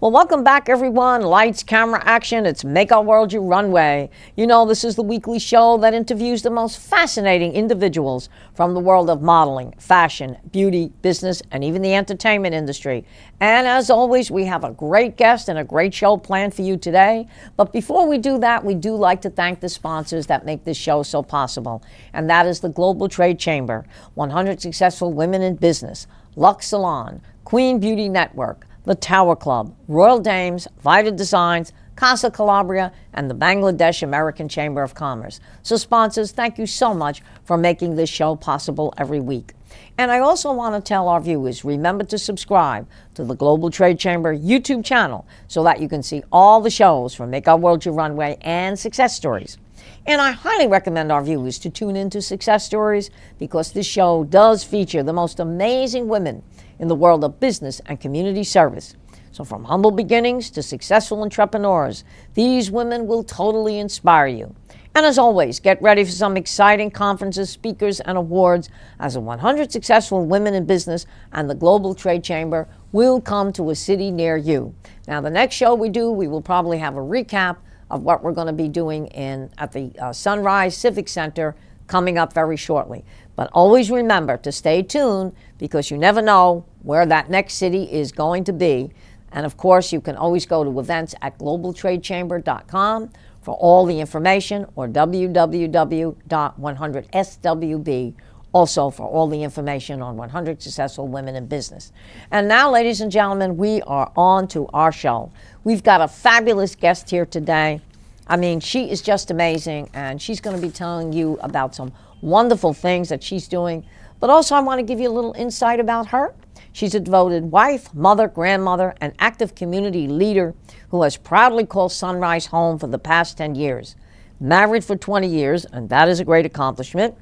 Well, welcome back, everyone. Lights, camera, action. It's Make Our World Your Runway. You know, this is the weekly show that interviews the most fascinating individuals from the world of modeling, fashion, beauty, business, and even the entertainment industry. And as always, we have a great guest and a great show planned for you today. But before we do that, we do like to thank the sponsors that make this show so possible. And that is the Global Trade Chamber, 100 Successful Women in Business, Lux Salon, Queen Beauty Network, the Tower Club, Royal Dames, Vita Designs, Casa Calabria, and the Bangladesh American Chamber of Commerce. So sponsors, thank you so much for making this show possible every week. And I also want to tell our viewers, remember to subscribe to the Global Trade Chamber YouTube channel so that you can see all the shows from Make Our World Your Runway and Success Stories. And I highly recommend our viewers to tune into Success Stories because this show does feature the most amazing women in the world of business and community service. So from humble beginnings to successful entrepreneurs, these women will totally inspire you. And as always, get ready for some exciting conferences, speakers, and awards as the 100 Successful Women in Business and the Global Trade Chamber will come to a city near you. Now, the next show we do, we will probably have a recap of what we're going to be doing at the Sunrise Civic Center coming up very shortly. But always remember to stay tuned because you never know where that next city is going to be. And of course, you can always go to events at globaltradechamber.com for all the information, or www.100swb also for all the information on 100 Successful Women in Business. And now, ladies and gentlemen, we are on to our show. We've got a fabulous guest here today. I mean, she is just amazing, and she's going to be telling you about some wonderful things that she's doing. But also, I want to give you a little insight about her. She's a devoted wife, mother, grandmother, and active community leader who has proudly called Sunrise home for the past 10 years. Married for 20 years, and that is a great accomplishment,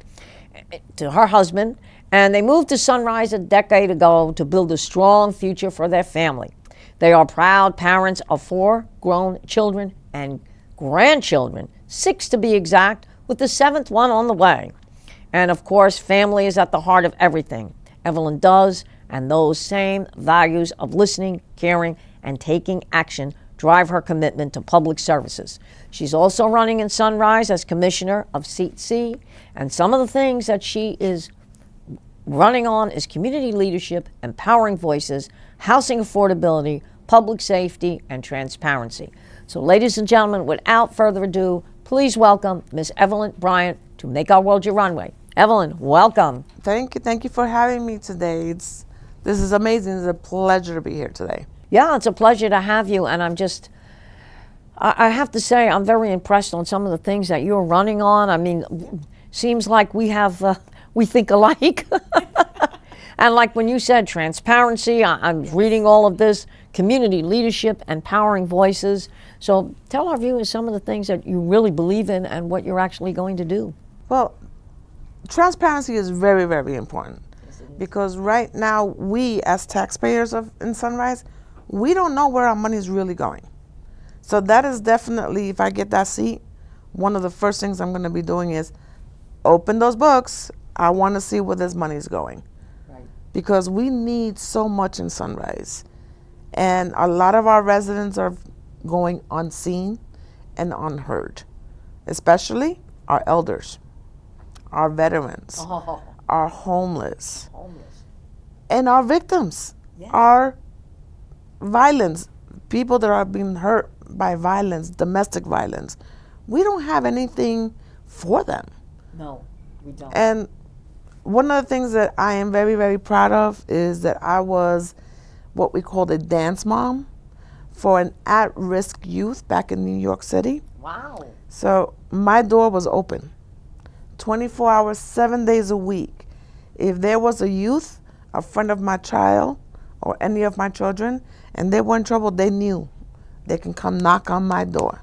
to her husband. And they moved to Sunrise a decade ago to build a strong future for their family. They are proud parents of 4 grown children and grandchildren, 6 to be exact, with the 7th one on the way. And of course, family is at the heart of everything Evelyn does, and those same values of listening, caring, and taking action drive her commitment to public services. She's also running in Sunrise as commissioner of Seat C, and some of the things that she is running on is community leadership, empowering voices, housing affordability, public safety, and transparency. So ladies and gentlemen, without further ado, please welcome Miss Evelyn Bryant to Make Our World Your Runway. Evelyn, welcome. Thank you for having me today. This is amazing. It's a pleasure to be here today. Yeah, it's a pleasure to have you, and I have to say, I'm very impressed on some of the things that you're running on. I mean, seems like we think alike. And like when you said transparency, I'm reading all of this, community leadership, empowering voices. So tell our viewers some of the things that you really believe in and what you're actually going to do. Well, transparency is very, very important because right now we as taxpayers in Sunrise, we don't know where our money is really going. So that is definitely, if I get that seat, one of the first things I'm going to be doing is open those books. I want to see where this money is going. Because we need so much in Sunrise. And a lot of our residents are going unseen and unheard, especially our elders, our veterans, our homeless, and our victims, our violence, people that are being hurt by violence, domestic violence. We don't have anything for them. No, we don't. And one of the things that I am very, very proud of is that I was what we called a dance mom for an at-risk youth back in New York City. Wow. So my door was open 24 hours, 7 days a week. If there was a youth, a friend of my child, or any of my children, and they were in trouble, they knew they can come knock on my door.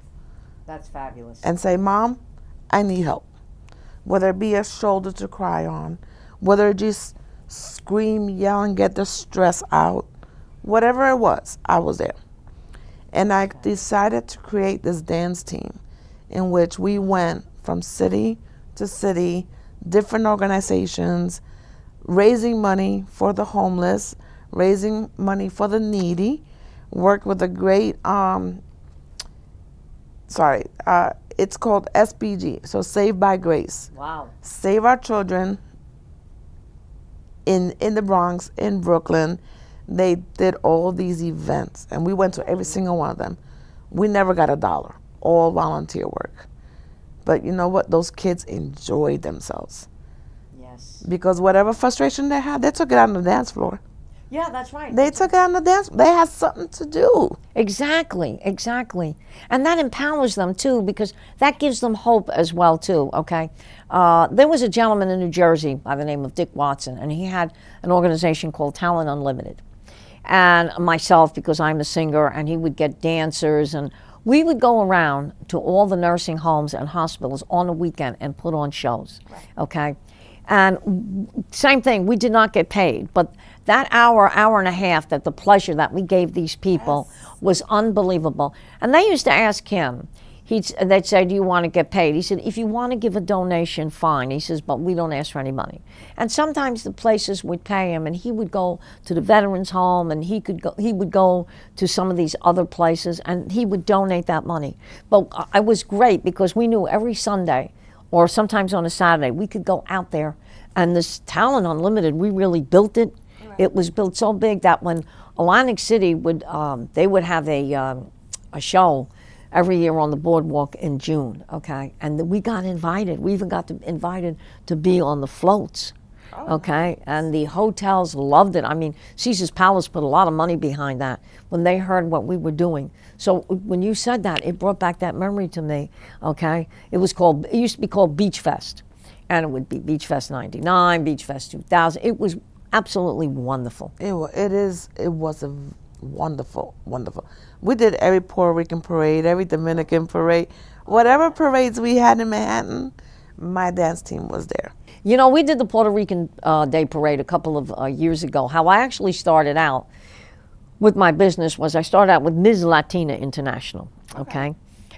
That's fabulous. And say, Mom, I need help. Whether it be a shoulder to cry on, whether it just scream, yell, and get the stress out, whatever it was, I was there. And I decided to create this dance team in which we went from city to city, different organizations, raising money for the homeless, raising money for the needy, worked with a great, it's called SBG, so Saved by Grace. Wow. Save Our Children in the Bronx, in Brooklyn. They did all these events, and we went to every single one of them. We never got $1, all volunteer work. But you know what? Those kids enjoyed themselves. Yes. Because whatever frustration they had, they took it out on the dance floor. Yeah, that's right. They took it out on the dance. They had something to do. Exactly, exactly. And that empowers them too, because that gives them hope as well too, okay? There was a gentleman in New Jersey by the name of Dick Watson, and he had an organization called Talent Unlimited. And myself, because I'm a singer, and he would get dancers, and we would go around to all the nursing homes and hospitals on the weekend and put on shows, okay? And same thing, we did not get paid, but that hour and a half, that the pleasure that we gave these people was unbelievable. And they used to ask him, they'd say, do you want to get paid? He said, if you want to give a donation, fine. He says, but we don't ask for any money. And sometimes the places would pay him, and he would go to the veterans home, and he would go to some of these other places, and he would donate that money. But it was great, because we knew every Sunday, or sometimes on a Saturday, we could go out there. And this Talent Unlimited, we really built it. Right. It was built so big that when Atlantic City would, they would have a show every year on the boardwalk in June, okay? And we got invited. We even got invited to be on the floats, okay? Nice. And the hotels loved it. I mean, Caesar's Palace put a lot of money behind that when they heard what we were doing. So when you said that, it brought back that memory to me, okay? It used to be called Beach Fest. And it would be Beach Fest 99, Beach Fest 2000. It was absolutely wonderful. It was a wonderful. We did every Puerto Rican parade, every Dominican parade. Whatever parades we had in Manhattan, my dance team was there. You know, we did the Puerto Rican Day Parade a couple of years ago. How I actually started out with my business was I started out with Ms. Latina International, okay?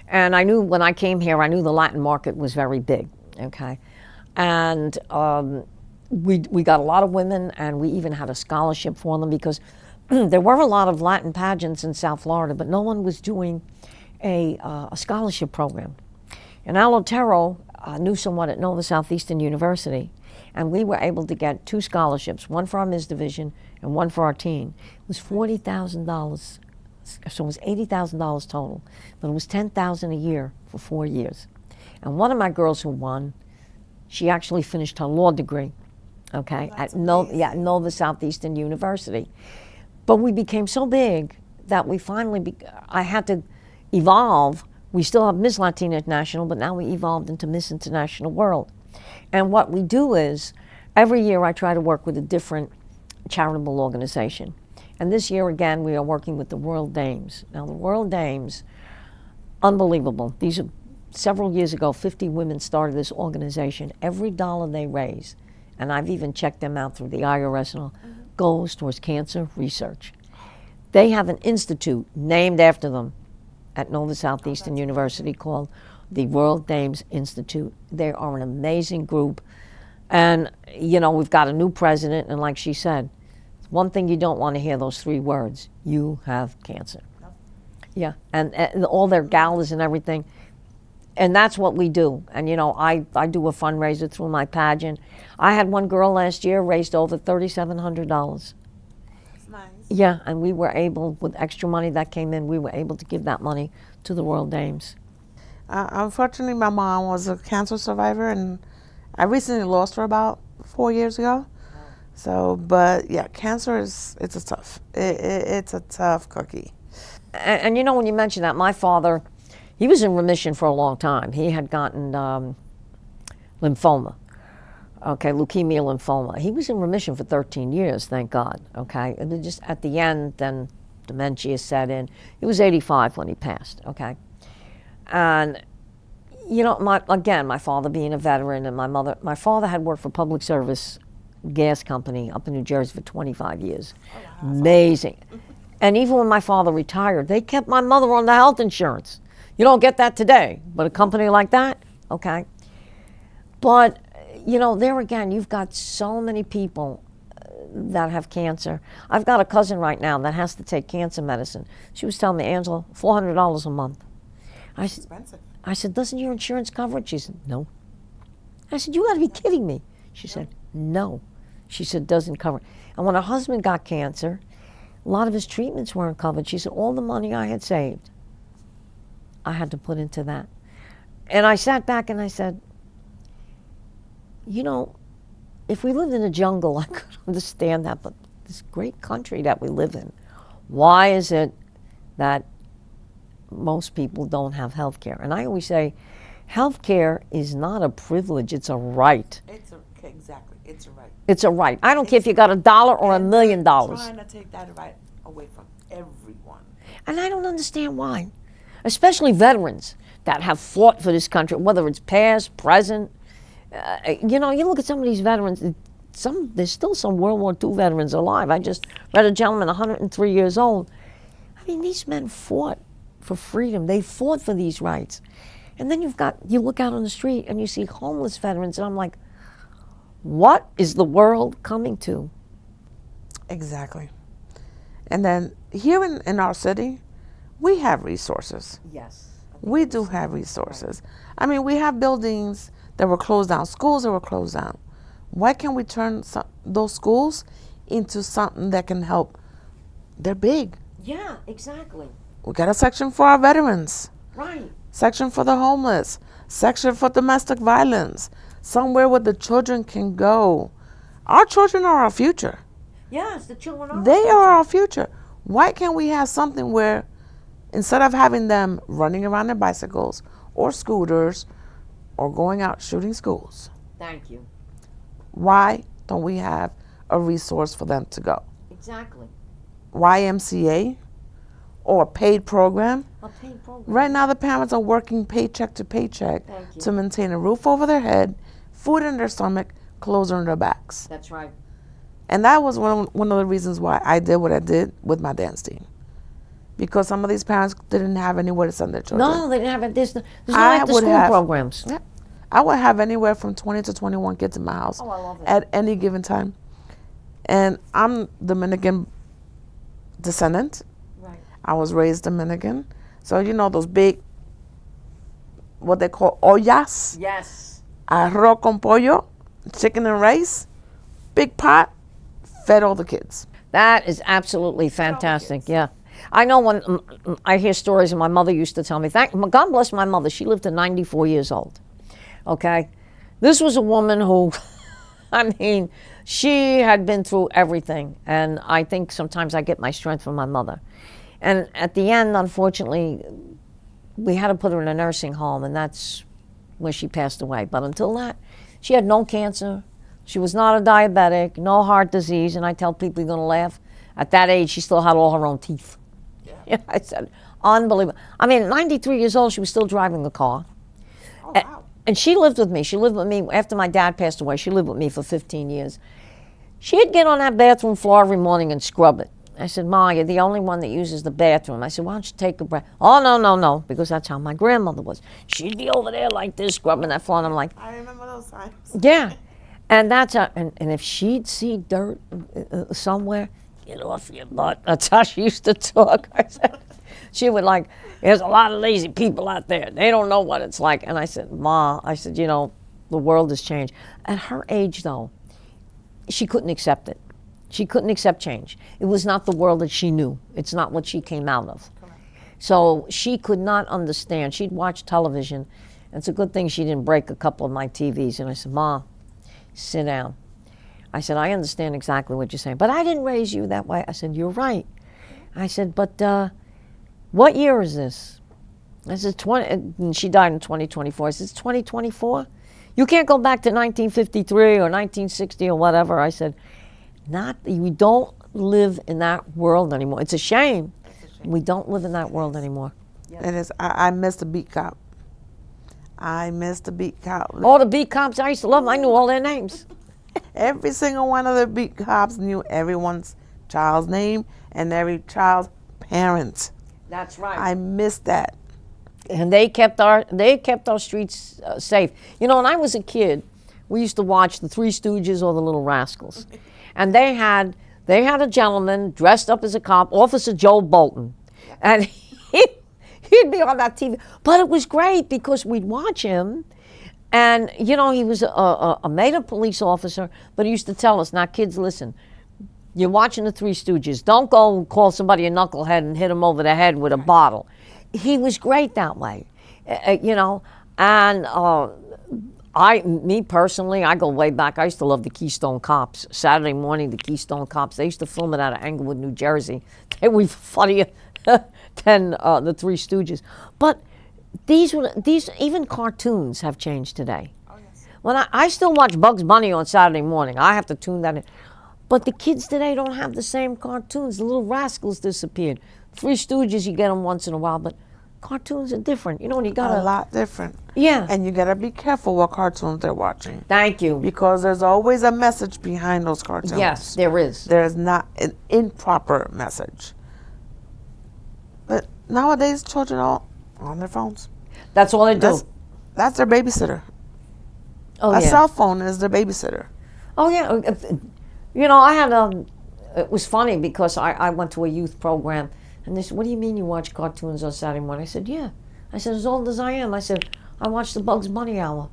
And I knew when I came here, I knew the Latin market was very big, okay? And we got a lot of women, and we even had a scholarship for them, because there were a lot of Latin pageants in South Florida, but no one was doing a scholarship program. And Al Otero knew someone at Nova Southeastern University, and we were able to get 2 scholarships, one for our Ms. Division and one for our teen. It was $40,000, so it was $80,000 total, but it was $10,000 a year for 4 years. And one of my girls who won, she actually finished her law degree, okay, at Nova Southeastern University. But we became so big that we finally, I had to evolve. We still have Miss Latina International, but now we evolved into Miss International World. And what we do is, every year I try to work with a different charitable organization. And this year, again, we are working with the World Dames. Now, the World Dames, unbelievable. These are, several years ago, 50 women started this organization. Every dollar they raise, and I've even checked them out through the IRS and all, goes towards cancer research. They have an institute named after them at Nova Southeastern University called the World Dames Institute. They are an amazing group. And, you know, we've got a new president, and like she said, one thing you don't want to hear, those 3 words, you have cancer. Yeah, and all their galas and everything. And that's what we do. And, you know, I do a fundraiser through my pageant. I had one girl last year raised over $3,700. That's nice. Yeah, and we were able, with extra money that came in, we were able to give that money to the World Dames. Unfortunately, my mom was a cancer survivor, and I recently lost her about 4 years ago. So, but yeah, cancer it's a tough cookie. And you know, when you mention that, my father, he was in remission for a long time. He had gotten lymphoma, okay, leukemia lymphoma. He was in remission for 13 years, thank God, okay? And then just at the end, then dementia set in. He was 85 when he passed, okay? And, you know, my father being a veteran, and my father had worked for public service gas company up in New Jersey for 25 years. Oh, wow. Amazing. And even when my father retired, they kept my mother on the health insurance. You don't get that today, but a company like that, okay. But, you know, there again, you've got so many people that have cancer. I've got a cousin right now that has to take cancer medicine. She was telling me, Angela, $400 a month. Expensive. I said, doesn't your insurance cover it? She said, no. I said, you got to be kidding me. She said, no. She said, doesn't cover it. And when her husband got cancer, a lot of his treatments weren't covered. She said, all the money I had saved, I had to put into that. And I sat back and I said, you know, if we lived in a jungle, I could understand that, but this great country that we live in, why is it that most people don't have health care? And I always say, health care is not a privilege, it's a right. Exactly, it's a right. It's a right. I don't care if you got $1 or $1 million. Trying to take that right away from everyone. And I don't understand why. Especially veterans that have fought for this country, whether it's past, present. You know, you look at some of these veterans, there's still some World War II veterans alive. I just read a gentleman, 103 years old. I mean, these men fought for freedom. They fought for these rights. And then you look out on the street and you see homeless veterans, and I'm like, what is the world coming to? Exactly. And then here in our city, we have resources. Yes. We do have resources. I mean, we have buildings that were closed down, schools that were closed down. Why can't we turn those schools into something that can help? They're big. Yeah, exactly. We got a section for our veterans. Right. Section for the homeless. Section for domestic violence. Somewhere where the children can go. Our children are our future. Yes, the children are. They are our future. Why can't we have something where instead of having them running around their bicycles or scooters or going out shooting schools, Thank you. why don't we have a resource for them to go? Exactly. YMCA or a paid program. A paid program. Right now the parents are working paycheck to paycheck Thank you. to maintain a roof over their head, food in their stomach, clothes on their backs. That's right. And that was one of the reasons why I did what I did with my dance team. Because some of these parents didn't have anywhere to send their children. No, they didn't have it. There's no after-school programs. Yeah, I would have anywhere from 20 to 21 kids in my house Oh, I love it. at any given time. And I'm Dominican descendant. Right. I was raised Dominican. So you know those big, what they call ollas, Yes. arroz con pollo, chicken and rice, big pot, fed all the kids. That is absolutely fantastic. Yeah. I know when I hear stories, and my mother used to tell me, God bless my mother, she lived to 94 years old. Okay? This was a woman who, I mean, she had been through everything. And I think sometimes I get my strength from my mother. And at the end, unfortunately, we had to put her in a nursing home, and that's where she passed away. But until that, she had no cancer. She was not a diabetic, no heart disease. And I tell people, you're going to laugh. At that age, she still had all her own teeth. Yeah. I said, unbelievable. I mean, at 93 years old, she was still driving the car. Oh, wow. And she lived with me. She lived with me after my dad passed away. She lived with me for 15 years. She'd get on that bathroom floor every morning and scrub it. I said, Ma, you're the only one that uses the bathroom. I said, why don't you take a breath? Oh, no, because that's how my grandmother was. She'd be over there like this, scrubbing that floor, and I'm like, I remember those times. yeah. And and if she'd see dirt somewhere, get off your butt. That's how she used to talk. I said, she would like, there's a lot of lazy people out there. They don't know what it's like. And I said, Ma, you know, the world has changed. At her age, though, she couldn't accept it. She couldn't accept change. It was not the world that she knew. It's not what she came out of. Correct. So she could not understand. She'd watch television. And it's a good thing she didn't break a couple of my TVs. And I said, Ma, sit down. I said, I understand exactly what you're saying, but I didn't raise you that way. I said, you're right. I said, but what year is this? I said, 20, and she died in 2024. I said, it's 2024? You can't go back to 1953 or 1960 or whatever. I said, we don't live in that world anymore. It's a shame. We don't live in that world anymore. It is. I miss the beat cop. I miss the beat cop. All the beat cops, I used to love them. I knew all their names. Every single one of the beat cops knew everyone's child's name and every child's parent. That's right. I miss that. And they kept our streets safe. You know, when I was a kid, we used to watch the Three Stooges or the Little Rascals. and they had a gentleman dressed up as a cop, Officer Joe Bolton, and he'd be on that TV. But it was great because we'd watch him, and you know he was a made-up police officer, but he used to tell us, "Now, kids, listen. You're watching the Three Stooges. Don't go call somebody a knucklehead and hit him over the head with a bottle." He was great that way, you know. And me personally, I go way back. I used to love the Keystone Cops. Saturday morning, the Keystone Cops. They used to film it out of Englewood, New Jersey. They were funnier than the Three Stooges. But these even cartoons have changed today. Oh, yes. When I still watch Bugs Bunny on Saturday morning. I have to tune that in. But the kids today don't have the same cartoons. The Little Rascals disappeared. Three Stooges, you get them once in a while, but cartoons are different. You know, and you got a lot different. Yeah. And you got to be careful what cartoons they're watching. Thank you. Because there's always a message behind those cartoons. Yes, there is. There's not an improper message. But nowadays, children are on their phones. That's all they do. That's their babysitter. Oh, a yeah. cell phone is their babysitter. Oh, yeah. You know, I had it was funny because I went to a youth program, and they said, "What do you mean you watch cartoons on Saturday morning?" I said, "Yeah." I said, "As old as I am." I said, "I watch the Bugs Bunny hour."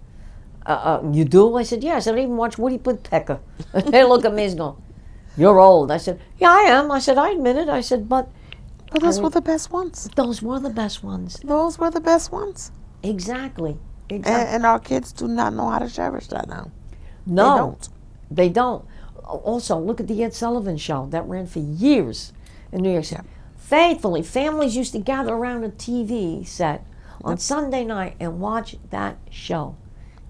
You do? I said, "Yeah." I said, "I even watch Woody Woodpecker." They look at me and go, "You're old." I said, "Yeah, I am." I said, "I admit it." I said, But those were the best ones. Those were the best ones. Those were the best ones. Exactly. And our kids do not know how to cherish that now. No. They don't. Also, look at the Ed Sullivan Show. That ran for years in New York City. Yeah. Faithfully, families used to gather around a TV set on Sunday night and watch that show.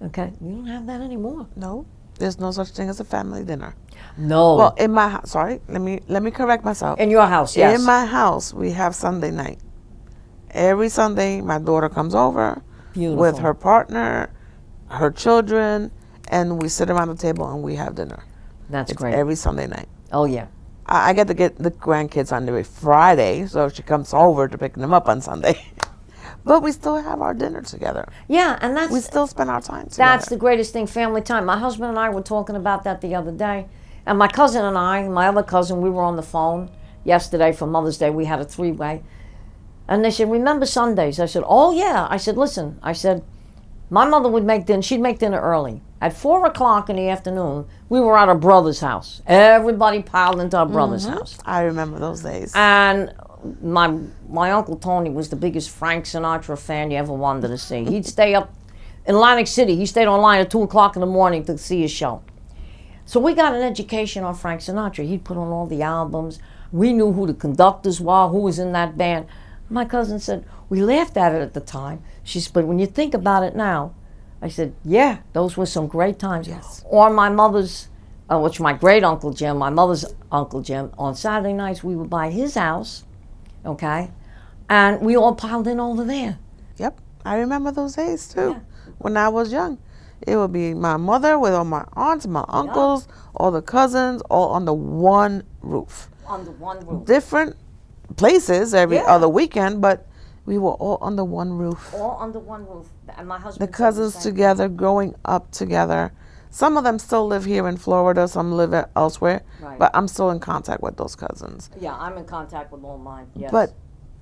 Okay? You don't have that anymore. No. There's no such thing as a family dinner. No. Well, in my house, sorry, let me correct myself. In your house, yes. In my house, we have Sunday night. Every Sunday, my daughter comes over with her partner, her children, and we sit around the table and we have dinner. That's great. Every Sunday night. Oh, yeah. I get to get the grandkids on every Friday, so she comes over to pick them up on Sunday. But we still have our dinner together. Yeah, and we still spend our time together. That's the greatest thing, family time. My husband and I were talking about that the other day. And my cousin and I, my other cousin, we were on the phone yesterday for Mother's Day. We had a three-way. And they said, "Remember Sundays?" I said, "Oh, yeah." I said, "Listen," I said, "my mother would make dinner. She'd make dinner early. At 4 o'clock in the afternoon, we were at our brother's house. Everybody piled into our brother's house." I remember those days. And my Uncle Tony was the biggest Frank Sinatra fan you ever wanted to see. He'd stay up in Atlantic City. He stayed online at 2 o'clock in the morning to see his show. So we got an education on Frank Sinatra. He'd put on all the albums. We knew who the conductors were, who was in that band. My cousin said, we laughed at it at the time. She said, but when you think about it now, I said, yeah, those were some great times. Yes. Or my mother's, which my great Uncle Jim, my mother's Uncle Jim, on Saturday nights we would buy his house, okay, and we all piled in over there. Yep, I remember those days too. Yeah. When I was young, it would be my mother with all my aunts, my uncles, all the cousins, all under one roof. Under one roof. Different places every other weekend, but we were all under one roof. All under one roof. And my husband. The cousins together, growing up together. Some of them still live here in Florida, some live elsewhere, Right. but I'm still in contact with those cousins. Yeah, I'm in contact with all mine, yes. But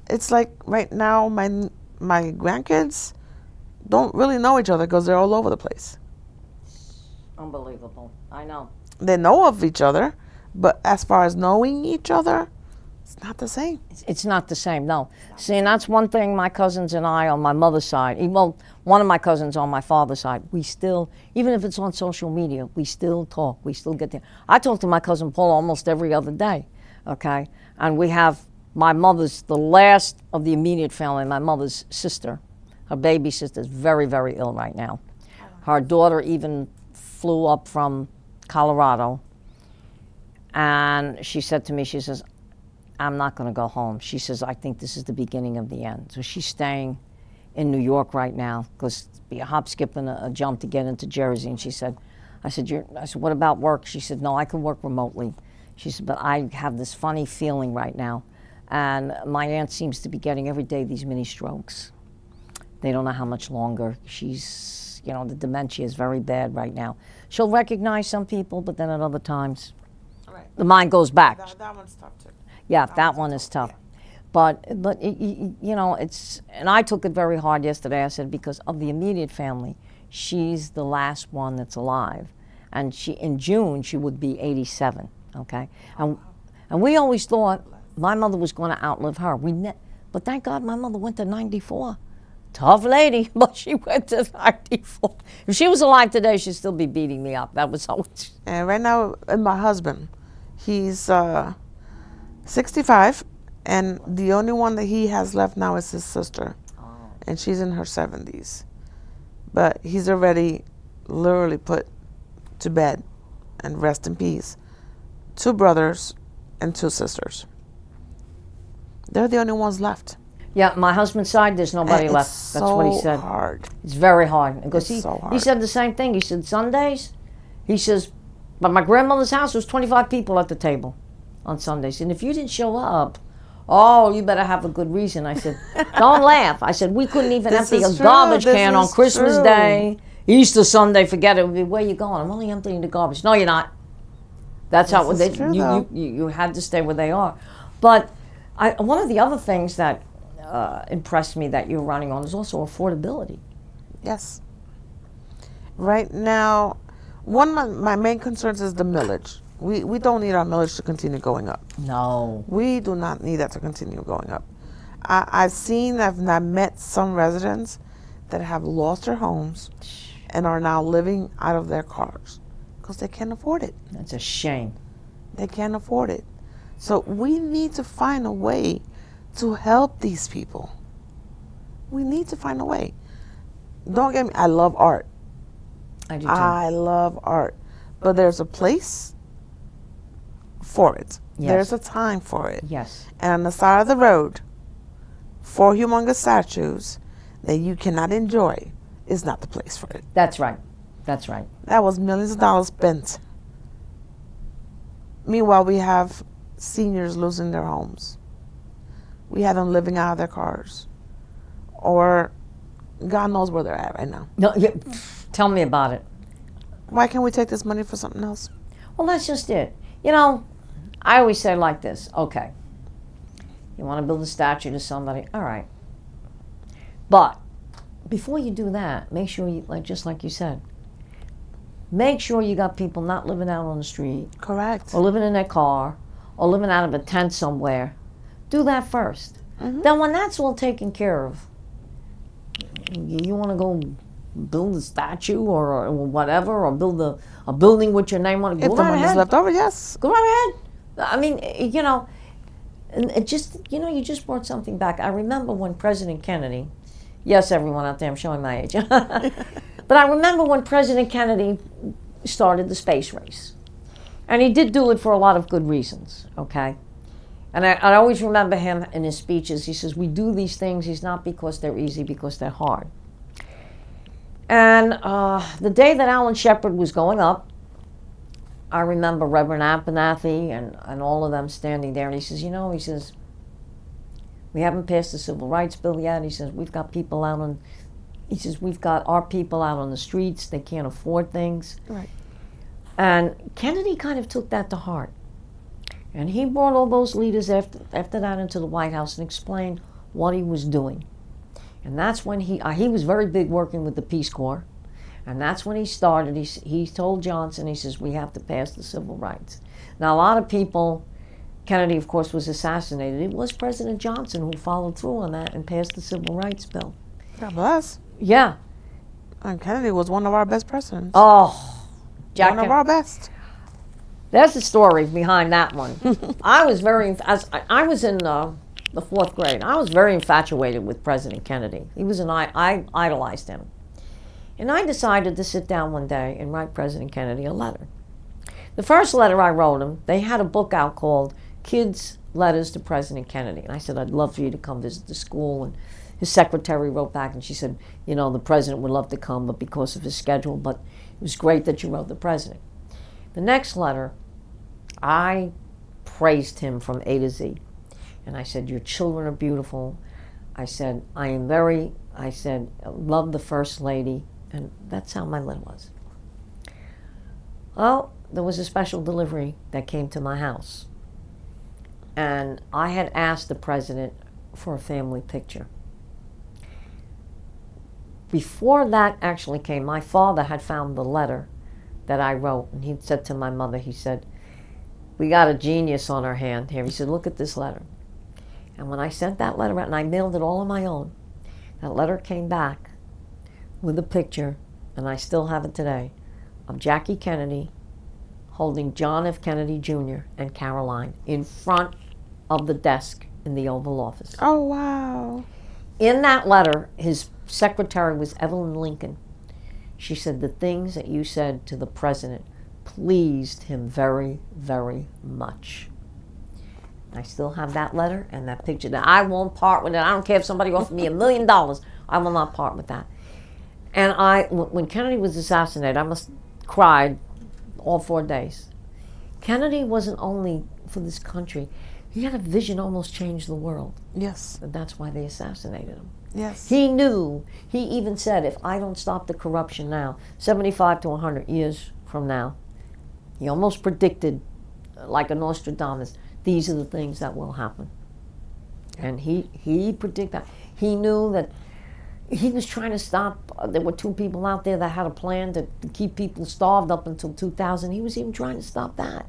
it's like right now, my grandkids don't really know each other because they're all over the place. Unbelievable. I know. They know of each other, but as far as knowing each other, it's not the same. It's not the same, no. See, and that's one thing my cousins and I on my mother's side, well, one of my cousins on my father's side, we still, even if it's on social media, we still talk. We still get there. I talk to my cousin Paul almost every other day, okay? And we have my mother's, the last of the immediate family, my mother's sister. Her baby sister's very, very ill right now. Her daughter even flew up from Colorado, and she said to me, she says, I'm not going to go home. She says, I think this is the beginning of the end. So she's staying in New York right now because it'd be a hop, skip, and a jump to get into Jersey. And she said, I said, what about work? She said, no, I can work remotely. She said, but I have this funny feeling right now. And my aunt seems to be getting every day these mini strokes. They don't know how much longer. She's, the dementia is very bad right now. She'll recognize some people, but then at other times, Right. the mind goes back. That one's tough too. Yeah, That that one's one is tough, tough. But you know, it's, and I took it very hard yesterday. I said, because of the immediate family, she's the last one that's alive, and she, in June, she would be 87. Okay, and we always thought my mother was going to outlive her. But thank God my mother went to 94. Tough lady, but she went to 94. If she was alive today, she'd still be beating me up. That was always. And right now, my husband, he's 65, and the only one that he has left now is his sister, and she's in her 70s. But he's already literally put to bed and rest in peace 2 brothers and 2 sisters. They're the only ones left. Yeah, my husband's side, there's nobody And left. it's That's what he so said. hard. It's very hard. Because It's so hard. he said the same thing. He said, Sundays, he says, but my grandmother's house was 25 people at the table on Sundays. And if you didn't show up, oh, you better have a good reason. I said, don't laugh. I said, we couldn't even This empty a is true. garbage This can on is Christmas true. Day, Easter Sunday, forget it. Where you going? I'm only emptying the garbage. No, you're not. That's how This is true, though. you had to stay where they are. But one of the other things that impressed me that you're running on is also affordability. Yes. Right now, one of my main concerns is the millage. We don't need our millage to continue going up. No. We do not need that to continue going up. I've met some residents that have lost their homes and are now living out of their cars because they can't afford it. That's a shame. They can't afford it. So we need to find a way to help these people. We need to find a way. Don't get me, I love art. I do too. I love art. But there's a place for it. Yes. There's a time for it. Yes. And on the side of the road, 4 humongous statues that you cannot enjoy is not the place for it. That's right. That's right. That was millions of dollars spent. Meanwhile, we have seniors losing their homes. We have them living out of their cars. Or God knows where they're at right now. No, tell me about it. Why can't we take this money for something else? Well, that's just it. You know, I always say like this. Okay, you want to build a statue to somebody, all right. But before you do that, make sure you, just like you said, make sure you got people not living out on the street. Correct. Or living in their car, or living out of a tent somewhere. Do that first. Mm-hmm. Then when that's all taken care of, you want to go build a statue or whatever, or build a building with your name on it. If Go the right money's ahead. left over, yes. Go right ahead. I mean, you know, and it just, you know, you just brought something back. I remember when President Kennedy, yes, everyone out there, I'm showing my age. But I remember when President Kennedy started the space race. And he did do it for a lot of good reasons, okay? And I always remember him in his speeches. He says, we do these things, he's not because they're easy, because they're hard. And the day that Alan Shepard was going up, I remember Reverend Abernathy and all of them standing there. And he says, you know, he says, we haven't passed the Civil Rights Bill yet. He says, we've got people out on, he says, we've got our people out on the streets. They can't afford things. Right. And Kennedy kind of took that to heart. And he brought all those leaders after that into the White House and explained what he was doing. And that's when he was very big working with the Peace Corps. And that's when he started. He told Johnson, he says, we have to pass the civil rights. Now, a lot of people, Kennedy, of course, was assassinated. It was President Johnson who followed through on that and passed the Civil Rights Bill. God bless. Yeah. And Kennedy was one of our best presidents. Oh, Jack. One of our best. There's a story behind that one. I was I was in the 4th grade. I was very infatuated with President Kennedy. He was I idolized him. And I decided to sit down one day and write President Kennedy a letter. The first letter I wrote him, they had a book out called Kids' Letters to President Kennedy. And I said, I'd love for you to come visit the school. And his secretary wrote back and she said, you know, the president would love to come, but because of his schedule, but it was great that you wrote the president. The next letter, I praised him from A to Z. And I said, your children are beautiful. I said, I love the First Lady. And that's how my letter was. Well, there was a special delivery that came to my house. And I had asked the president for a family picture. Before that actually came, my father had found the letter that I wrote, and he said to my mother, he said, we got a genius on our hand here. He said, look at this letter. And when I sent that letter out, and I mailed it all on my own, that letter came back with a picture, and I still have it today, of Jackie Kennedy holding John F. Kennedy Jr. and Caroline in front of the desk in the Oval Office. Oh, wow. In that letter, his secretary was Evelyn Lincoln. She said the things that you said to the president pleased him very, very much. I still have that letter and that picture. That I won't part with it. I don't care if somebody offered me $1 million. I will not part with that. And when Kennedy was assassinated, I must cried all 4 days. Kennedy wasn't only for this country. He had a vision almost changed the world. Yes. And that's why they assassinated him. Yes. He knew, he even said, if I don't stop the corruption now, 75 to 100 years from now, he almost predicted, like a Nostradamus, these are the things that will happen. And he predicted that. He knew that he was trying to stop, there were 2 people out there that had a plan to keep people starved up until 2000. He was even trying to stop that.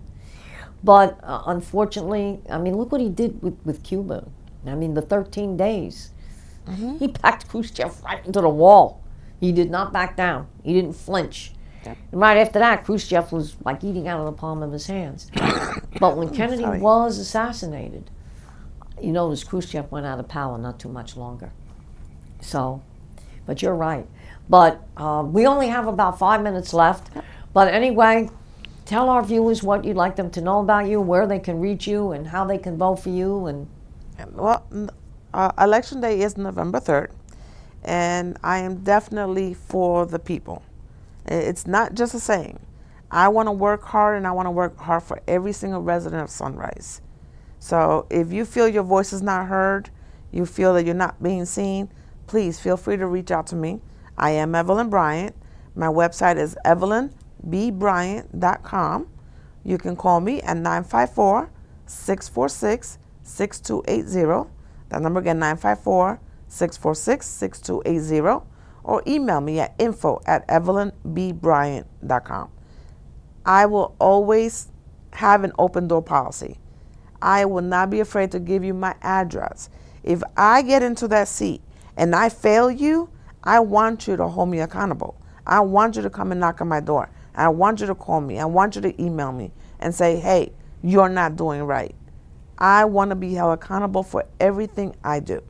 But unfortunately, I mean, look what he did with Cuba. I mean, the 13 days. Mm-hmm. He backed Khrushchev right into the wall. He did not back down. He didn't flinch. Yep. And right after that, Khrushchev was like eating out of the palm of his hands. But when Kennedy was assassinated, you notice Khrushchev went out of power not too much longer. So, but you're right. But we only have about 5 minutes left. But anyway, tell our viewers what you'd like them to know about you, where they can reach you, and how they can vote for you. And well, Election Day is November 3rd, and I am definitely for the people. It's not just a saying. I want to work hard, and I want to work hard for every single resident of Sunrise. So if you feel your voice is not heard, you feel that you're not being seen, please feel free to reach out to me. I am Evelyn Bryant. My website is evelynbbryant.com. You can call me at 954-646-6280. That number again, 954-646-6280. Or email me at info@evelynbbryant.com. I will always have an open door policy. I will not be afraid to give you my address. If I get into that seat and I fail you, I want you to hold me accountable. I want you to come and knock on my door. I want you to call me. I want you to email me and say, hey, you're not doing right. I want to be held accountable for everything I do.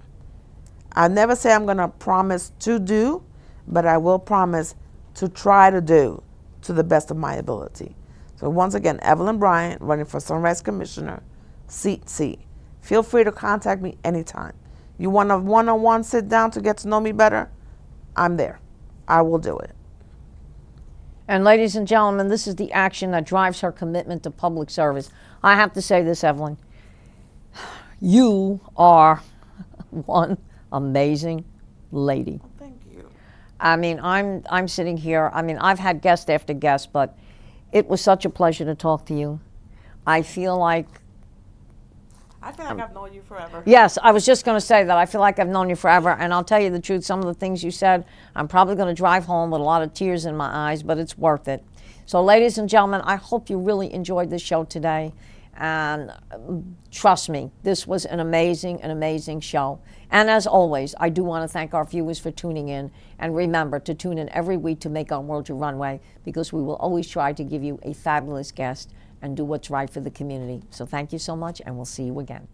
I never say I'm going to promise to do, but I will promise to try to do to the best of my ability. So once again, Evelyn Bryant, running for Sunrise Commissioner, seat C. Feel free to contact me anytime. You want a one-on-one sit down to get to know me better? I'm there. I will do it. And ladies and gentlemen, this is the action that drives her commitment to public service. I have to say this, Evelyn. You are one amazing lady. Thank you. I mean, I'm sitting here. I mean, I've had guest after guest, but it was such a pleasure to talk to you. I feel like I've known you forever. Yes, I was just going to say that. I feel like I've known you forever, and I'll tell you the truth, some of the things you said, I'm probably going to drive home with a lot of tears in my eyes, but it's worth it. So ladies and gentlemen, I hope you really enjoyed this show today, and trust me, this was an amazing show. And as always, I do want to thank our viewers for tuning in, and remember to tune in every week to Make Our World Your Runway, because we will always try to give you a fabulous guest and do what's right for the community. So thank you so much, and we'll see you again.